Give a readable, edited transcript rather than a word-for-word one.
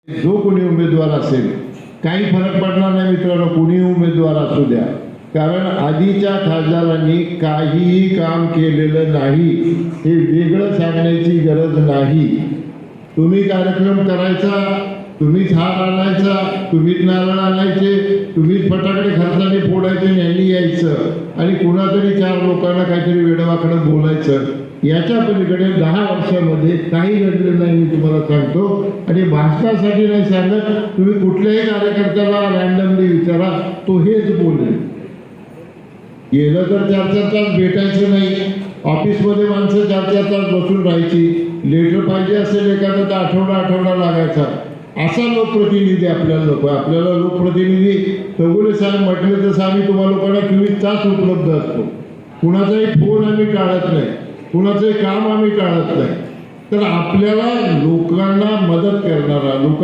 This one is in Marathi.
जो कोणी उमेदवार असेल काही फरक पडणार नाही मित्रांनो, कोणी उमेदवार असू द्या, कारण आधीच्या खासदारांनी काहीही काम केलेलं नाही हे वेगळं सांगण्याची गरज नाही। तुम्ही कार्यक्रम करायचा, तुम्हीच हार आणायचा, तुम्हीच नारळ आणायचे, तुम्हीच फटाकडे खर्चाने फोडायचे, यांनी यायचं आणि कुणातरी चार लोकांना काहीतरी वेडवाकडं बोलायचं। याच्या पलीकडे 10 वर्षामध्ये काही घडलं नाही मी तुम्हाला सांगतो। आणि भाषणासाठी नाही सांगत, तुम्ही कुठल्याही कार्यकर्त्याला रॅन्डमली विचारा, तो हेच बोलेल। गेलं तर 4-4 तास भेटायचं नाही, ऑफिसमध्ये माणसं 4-4 तास बसून राहायची, लेटर पाहिजे असेल एखादा तर आठवडा लागायचा। असा लोकप्रतिनिधी आपल्याला नको। आपल्याला लोकप्रतिनिधी चौगुले साहेब म्हटले तसं आम्ही तुम्हा लोकांना 24 तास उपलब्ध असतो, कुणाचाही फोन आम्ही टाळत नाही, कुणाचंही काम आम्ही टाळत नाही। तर आपल्याला लोकांना मदत करणारा, लोकांना